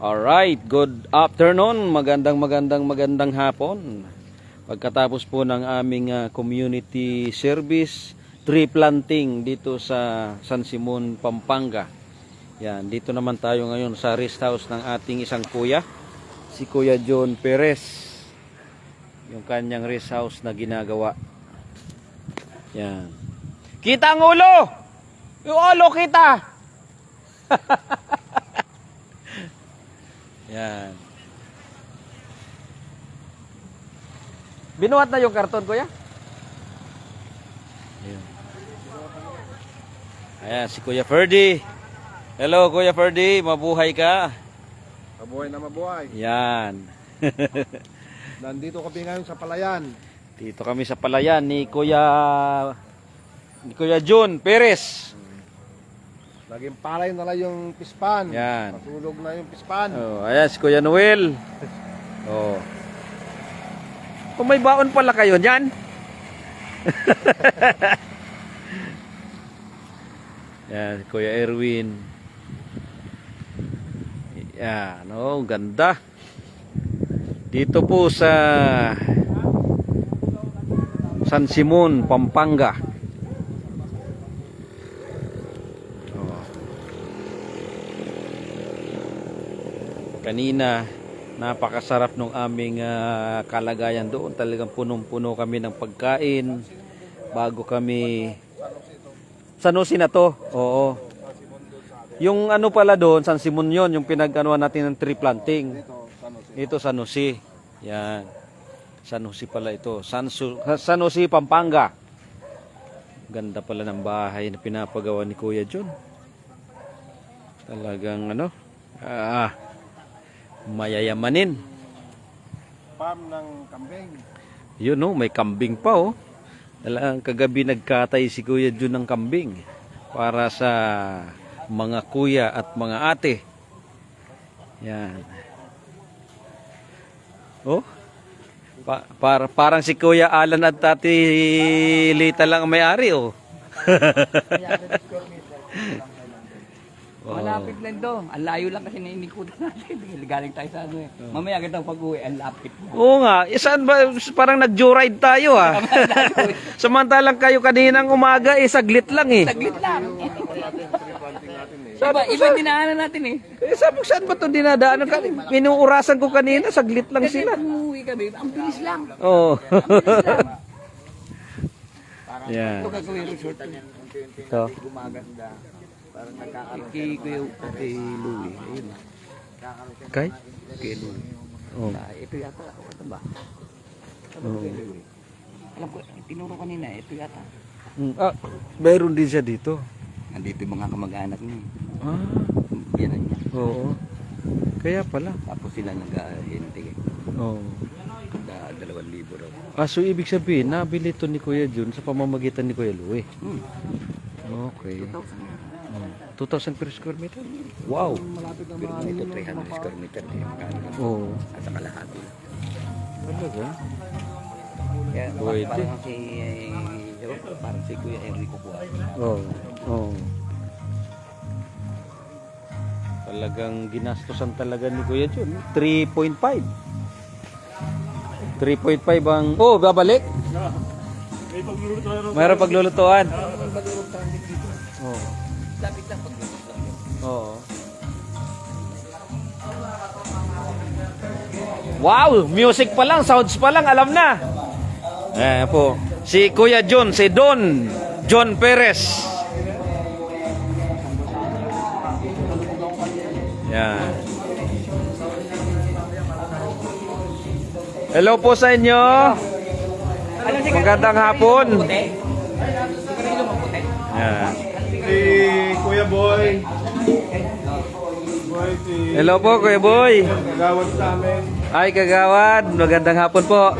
Alright, good afternoon, magandang hapon. Pagkatapos po ng aming community service, tree planting dito sa San Simon, Pampanga. Yan, dito naman tayo ngayon sa rest house ng ating isang kuya, si Kuya John Perez. Yung kanyang rest house na ginagawa. Yan. Kita ang ulo! Yung ulo kita! Yan. Binuhat na yung karton, kuya? Ayan. Ayan, si Kuya Ferdy. Hello, Kuya Ferdy. Mabuhay ka. Mabuhay na mabuhay. Yan. Nandito kami ngayon sa Palayan. Dito kami sa Palayan ni Kuya John Perez. Naging palay na lang yung pispan. Yan. Matulog na yung pispan. Oh, ayan si Kuya Noel. Oh. Kung may baon pala kayo diyan. Yan, si Kuya Erwin. Yan, oh, ganda. Dito po sa San Simon, Pampanga. Kanina, napakasarap ng aming kalagayan doon. Talagang punong-puno kami ng pagkain bago kami San Jose na to. Oo. Yung ano pala doon, San Simon yon, yung pinag-anuan natin ng tree planting. Ito San Jose. Yan. San Jose pala ito. San Jose, Pampanga. Ganda pala ng bahay na pinapagawa ni Kuya John. Talagang mayayamanin. Farm ng kambing. Yun, no, may kambing pa, oh. Talagang kagabi nagkatay si Kuya John ng kambing para sa mga kuya at mga ate. Yan. Oh. Parang si Kuya Alan at Tati Lita lang ang may-ari, oh. Oh. Malapit lang to. Ang layo lang kasi nainikutan natin. Galing tayo sa ano eh. Mamaya kita pag-uwi, ang lapit na. Oo nga. Saan ba? Parang nag-joyride tayo, ah. Samantalang kayo kaninang umaga, saglit lang eh. Saglit lang. Sabi ko Iba dinaanan natin eh. sabi ko, saan ba ito dinadaanan? Minuurasan ko kanina, saglit lang Kasi sila. umuwi kami, ang bilis lang. Oo. Yan. Ito gagawin resort. Ito. Gumaganda. Parang nagkakaroon. Kay Louie. Ayun. Kay? Kay Louie. Oh. Ito yata. Ito ba? Oo. Alam ko, tinuro kanina. Ito yata. Mayroon din siya dito. Nandito yung mga kamag-anak niya. Ah, Yan niya. oo. Kaya pala. Tapos sila nag-ahente. Oo. 2,000 raw. So ibig sabihin, nabili ito ni Kuya John sa pamamagitan ni Kuya Louie. Okay. 2,000 per square meter? Wow. Pero ito 300 square meter. Oo. Sa kalahati. Talaga? Kaya Pwede. parang si Kuya Enrico po. Oo. Oo. Talagang ginastosan talaga ni Kuya John. 3.5. 3.5 ang... Oh, babalik? Mayroon paglulutuan. Oo. Lapit lang paglulutuan. Oo. Wow! Music pa lang, sounds pa lang, alam na. Ayan po. Si Kuya John, si Don John Perez. Yan. Hello po sa inyo. Magandang hapon. Yan. Si Kuya Boy. Hello po, Kuya Boy. Nagawad sa amin. Ay, kagawad. Magandang hapon po.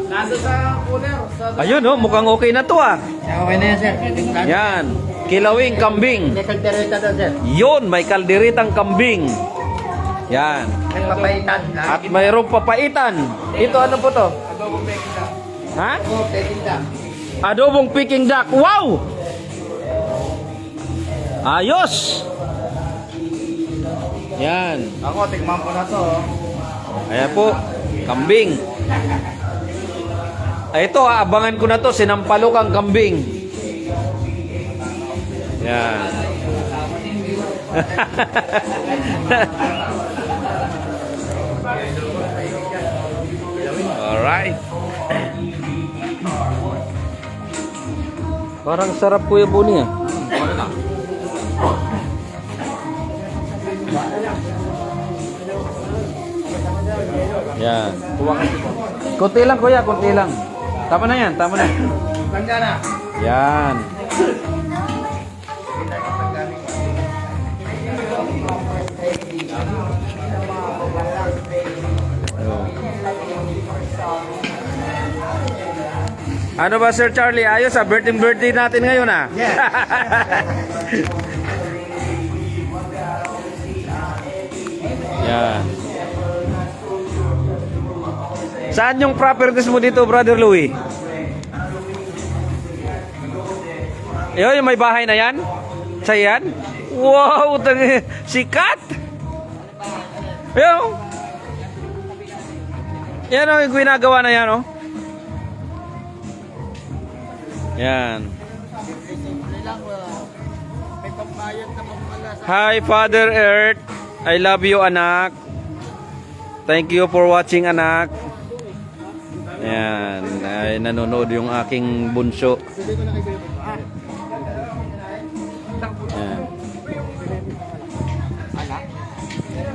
Nando sa cooler. Ayun, oh, mukhang okay na to, ah. Okay na yan, sir. Yan. Kilawing kambing. May kaldereta daw, sir. Yun, may kalderitang kambing. Yan. May papaitan. At mayroong papaitan. Ito, ano po to? Adobo Pekita. Ha? Oh, peking duck. Adobong Peking duck. Wow! Ayos! Yan. Ako, tikman ko na to. Ayan po, kambing. Ay, ito, abangan ko na to, sinampalok ang kambing. Yan. Alright. Parang sarap Kuya Buni ah. Yan. Kunti lang Kuya, kunti lang. Tama na yan, tama na. Tanda na. Yan. Ano ba Sir Charlie? Ayos ah, birthday natin ngayon ah. Yan. Saan yung properties mo dito, Brother Louie? Yung may bahay na yan? Sa yan? Wow, sikat! Yung yan o, yung ginagawa na yan o. Yan. Hi, Father Earth. I love you, anak. Thank you for watching, anak. Yan. Ay, nanonood yung aking bunso. Yan.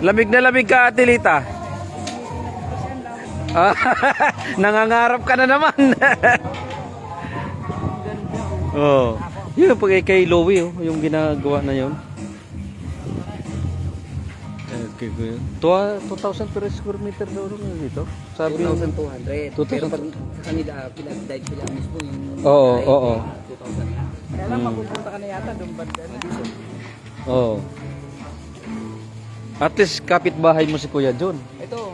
Lamig na lamig ka, Ate Lita. Nangangarap ka na naman. Oh. Yun pag kay Louie oh, yung ginagawa na yun. Okay, 2,000 per square meter daw dito. Sabi 2,200. 2,200. Pero pag sa kanila, pinag-dive sila mismo yung... Oo, oo. 2,000 na. Kaya lang mapupunta ka na yata doon banda na. Oo. At least kapitbahay mo si Kuya John. Ito.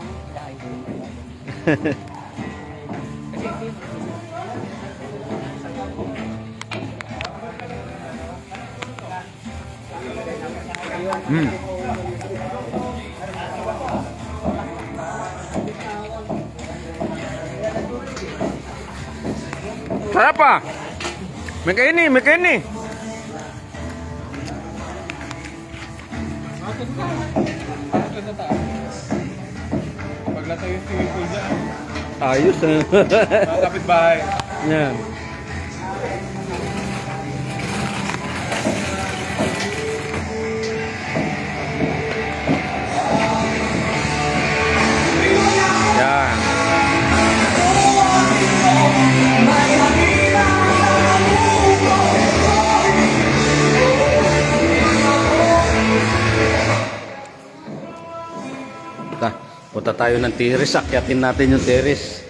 Sarap pa. May kaini, may kaini. Paglatayo yung swimming pool dyan. Ayos ah. Kapit bahay. Yan. Yan. Punta tayo ng terrace, akyatin natin yung terrace.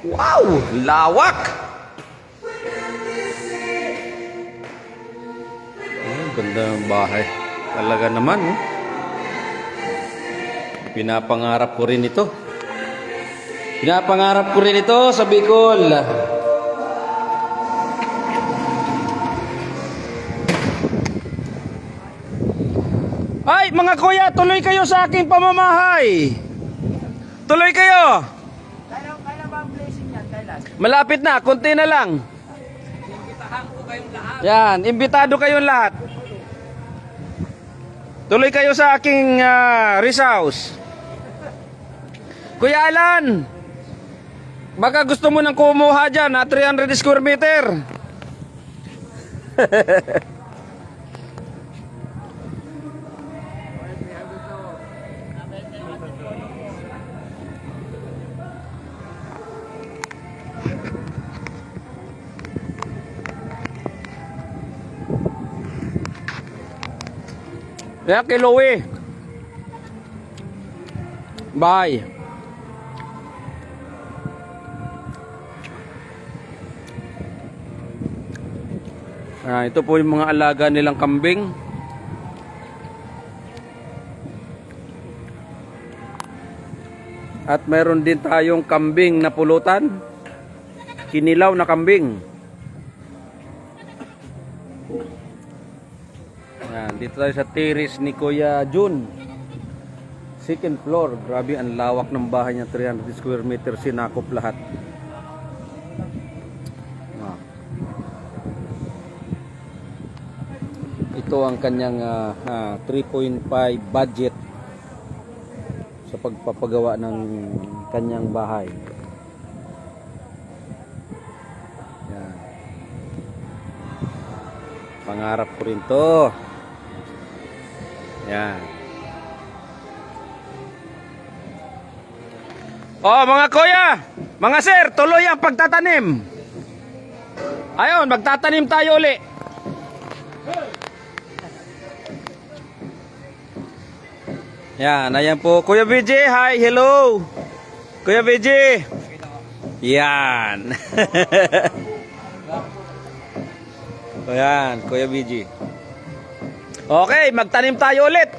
Wow! Lawak! Oh, ganda ng bahay. Talaga naman, oh. Pinapangarap ko rin ito. Pinapangarap ko rin ito sa Bicol. Ay, mga kuya, tuloy kayo sa aking pamamahay. Tuloy kayo. Kailan ba ang blessing yan? Kailan? Malapit na, konti na lang. Imbitahan ko kayong lahat. Yan, imbitado kayong lahat. Tuloy kayo sa aking rest house. Kuya Alan, baka gusto mo nang kumuha dyan, 300 square meter. Kaya kay Louie. Bye. Ito po yung mga alaga nilang kambing. At meron din tayong kambing na pulutan. Kinilaw na kambing. Yan, dito tayo sa terrace ni Kuya Jun. second floor. Grabe, ang lawak ng bahay niya. 300 square meter, sinakop lahat. Ah. Ito ang kanyang 3.5 budget sa pagpapagawa ng kanyang bahay. Yan. Pangarap ko rin to. Yan. Oh, mga kuya, mga sir, tuloy ang pagtatanim. Ayun, magtatanim tayo uli. Yan, ayan po. Kuya BJ, hi, hello. Kuya BJ. Yan. Ayan, Kuya BJ. Okay, magtanim tayo ulit.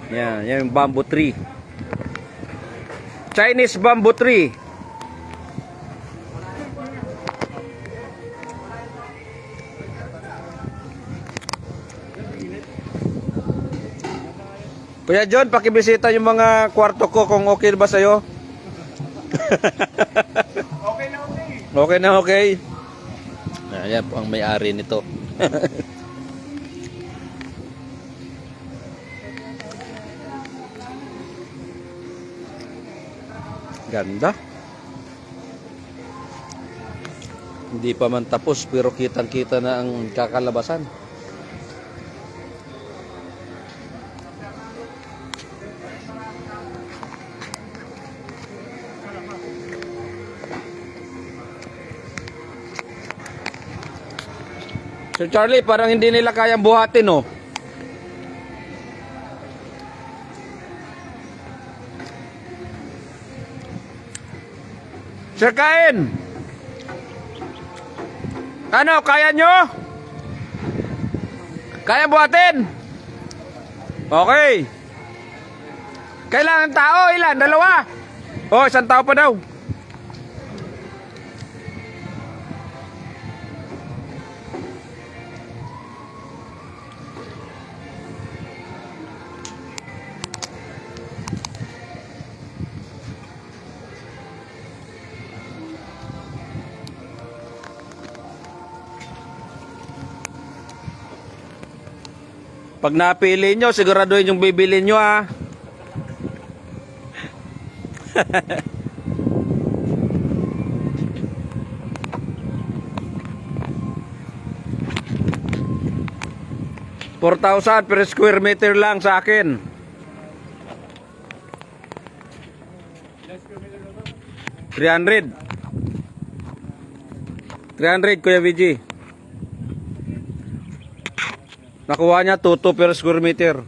Yan, yan yung bamboo tree. Chinese bamboo tree. Kuya John, pakibisita yung mga kwarto ko kung okay ba sa'yo? Okay na okay. Okay na okay. Ayan po ang may-ari nito. Ganda. Hindi pa man tapos pero kitang-kita na ang kakalabasan. Sir Charlie, parang hindi nila kayang buhatin, oh. Sir Kain! Ano, kaya nyo? Kaya buhatin? Okay. Kailangan tao, ilan? Dalawa? Oh, isang tao pa daw. Pag napili nyo, siguraduhin yung bibili nyo, ha. $4,000 per square meter lang sa akin. 300. 300, Kuya VG. Nakuha niya 2 per square meter.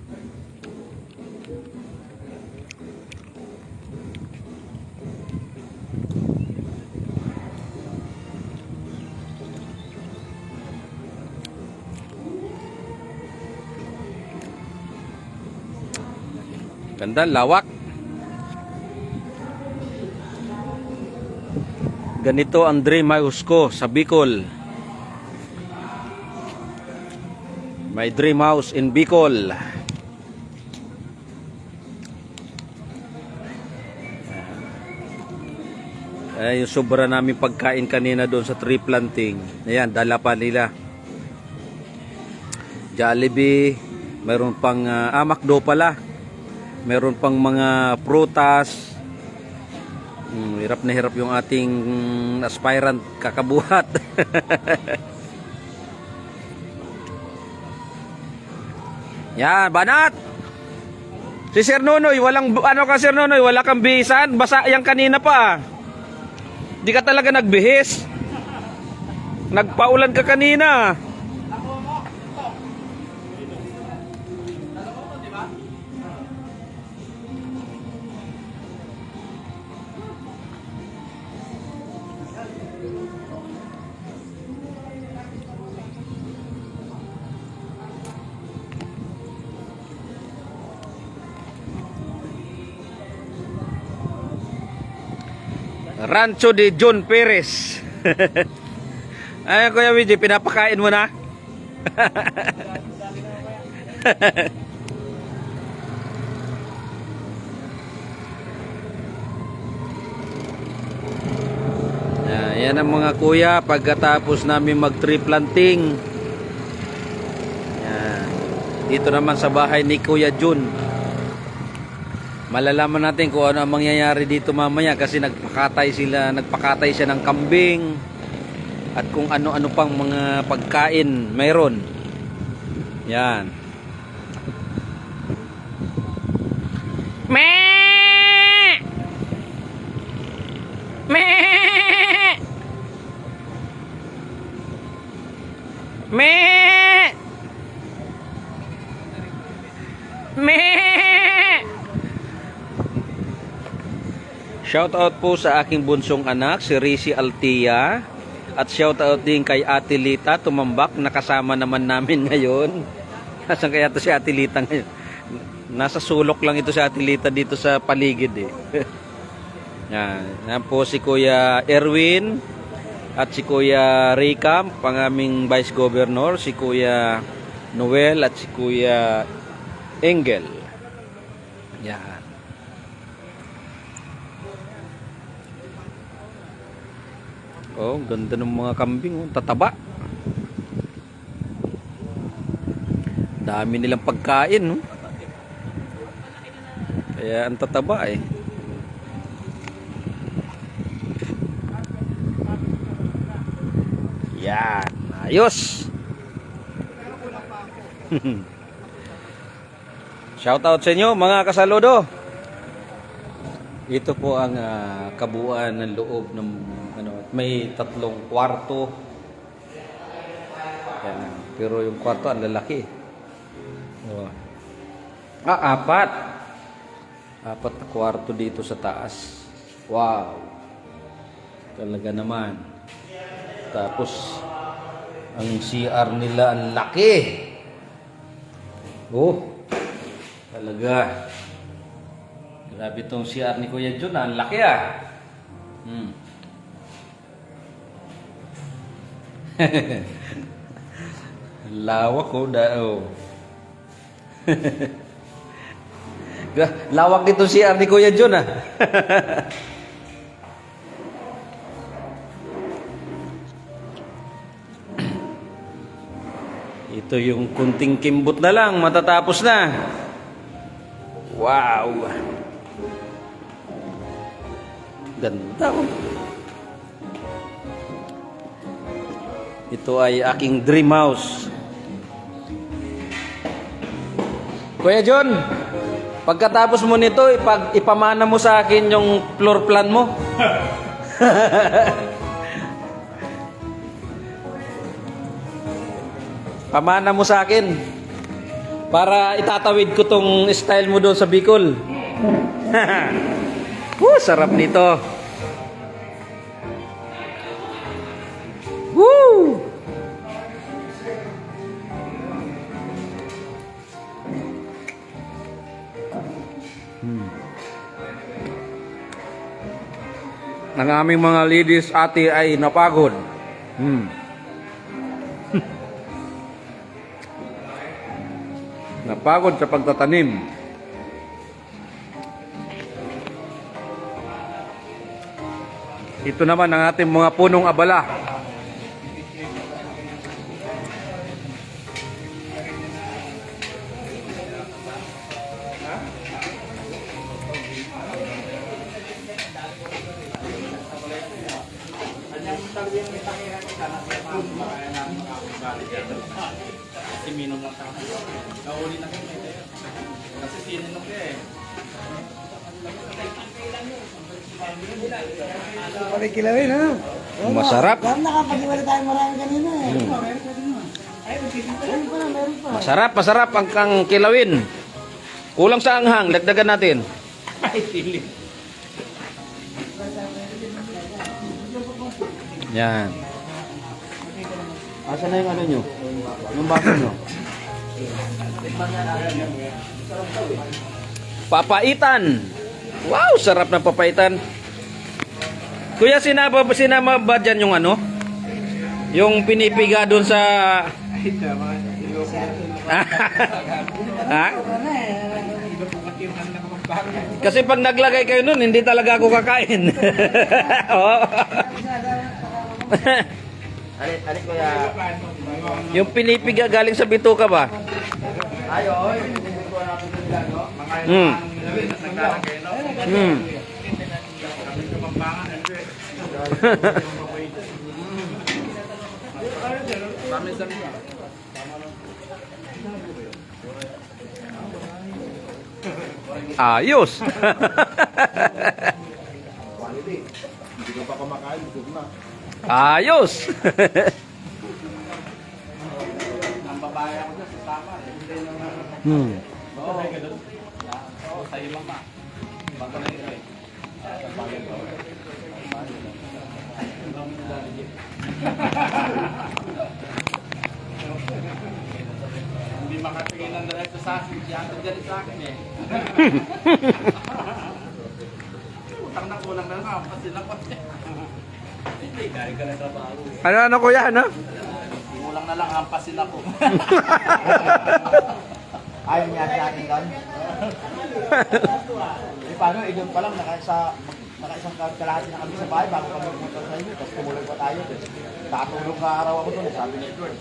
Ganda, lawak. Ganito ang dream house ko sa Bicol. My dream house in Bicol. Yung sobra namin pagkain kanina doon sa tree planting. Ayan, dala pa nila. Jollibee, mayroon pang McDo pala. Mayroon pang mga prutas. Hirap na hirap yung ating aspirant kakabuhat. Yan, banat. Si Sir Nonoy, walang ano ka Sir Nonoy, wala kang bihisan, basa yang kanina pa. Di ka talaga nagbihis. Nagpaulan ka kanina. Rancho de John Perez. Ay, Kuya Wiji, pinapakain mo na? Yan ang mga kuya pagkatapos namin mag-tree planting. Yan. Dito naman sa bahay ni Kuya Jun. Malalaman natin kung ano ang mangyayari dito mamaya kasi nagpakatay siya ng kambing at kung ano-ano pang mga pagkain mayroon. Yan. Meh! Meh! Meh! Meh! Shout out po sa aking bunsong anak, si Rizy Altia. At shout out din kay Ate Lita Tumambak, nakasama naman namin ngayon. Nasaan kaya to si Ate Lita ngayon? Nasa sulok lang ito si Ate Lita dito sa paligid eh. Yan po si Kuya Erwin at si Kuya Raycam, pang aming Vice Governor, si Kuya Noel at si Kuya Engel. Yan. Oh, ganda ng mga kambing, oh. Tataba. Dami nilang pagkain, no? Kaya ang tataba eh. Yan, ayos. Shout out sa inyo mga kasaludo. Ito po ang kabuuan ng loob ng may 3 kwarto. Yan, pero yung kwarto ang lalaki. Oh. 4 na kwarto dito sa taas. Wow. Talaga naman. Tapos ang CR nila ang laki. Oh. Talaga. Grabe tong CR ni Kuya Jun, ang laki ah. Lawak ko dao. Lawak dito CR ni Kuya Jun ah. Ito yung kunting kimbot na lang, matatapos na. Wow. Ganda oh. Ito ay aking dream house. Kuya John, pagkatapos mo nito, ipamana mo sa akin yung floor plan mo. Pamana mo sa akin para itatawid ko tong style mo doon sa Bicol. Sarap nito. Woo! Ang aming mga ladies ate ay napagod. Napagod sa pagtatanim. Ito naman ang ating mga punong abala. Kilawin ha. Masarap. Nakapag-iwala tayo marami kanina eh. Masarap, masarap ang kang kilawin. Kulang sa anghang, dagdagan natin. Ay, sili. Yan. Asa na yung ano nyo? Yung baso nyo? Papaitan. Wow, sarap ng papaitan. Kuya, sinama ba dyan yung ano? Yung pinipiga doon sa Ha? Kasi pag naglagay kayo nun, hindi talaga ako kakain. Oo. Alit ko ya. Yung pinipiga galing sa bituka ba? Ayo, hindi ko na pipilihan, no? Hmm. Hmm. Ayos. Hindi ko pa kumakain, busog na. Ayos. Ang babae ako dyan sa tama. Hmm. Oo, sa'yo mama. Baka na ito eh. Hindi makatingin ng diretso sa akin. Siya ang dyan sa akin eh. Utang na kulang na lang. Kasi lakot eh. Hindi, gari ka na trabaho eh. Ano kuya, ano? Kulang na lang hampasin ako. Ayaw niya sa akin doon. Eh paano, eh doon pa lang, naka-isang kalahati na kami sa bahay bago kami pumunta sa inyo. Tapos tumuloy pa tayo. Tatulog ka araw ako doon, sabi ni Edward.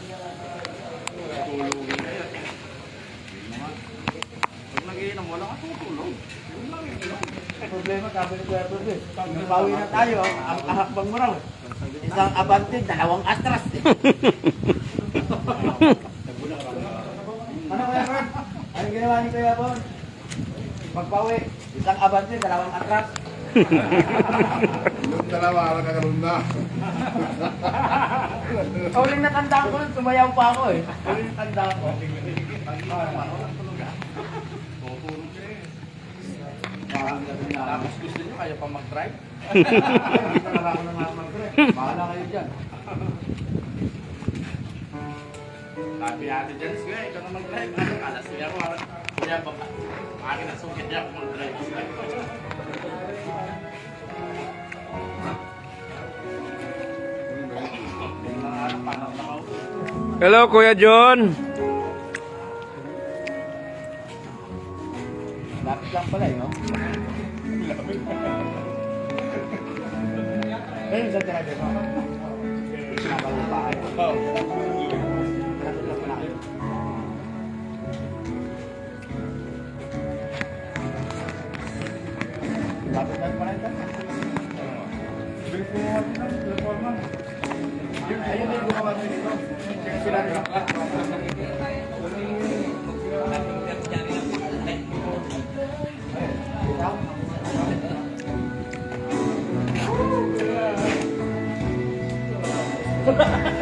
Tulungin kayo. Pag nag-iinom, wala ka tutulog. Yung lang iinom. Problema, sabi ni Edward eh. Bawi na tayo, ang ahakbang mo raw. Isang abante, dalawang atras eh. Ano kaya Edward? Anong ginawa ni Kuya Bon? Magpawi, isang abante, dalawang atras. Yung dalawa, nakakaroon na. Uling natandaan ko nun, tumayaw pa ako eh. Uling natandaan ko. Tapos gusto nyo, kaya pa mag-drive? Hindi talaga ako namamag-drive. Bahala kayo dyan. Sabi natin dyan, sige, ikaw na mag-drive. Ano ka, nasuya ko. Kuya, baka. Akin na suya niya ako mag-drive. Hello, Kuya John. Lapit lang pala eh, no? Eh, yung sa tirabe mo? Sinabang bahay. Lapit lang pala kayo. Lapit lang pala ito. Ayun din, gumawa din ito. Sila rin ang Ha ha ha!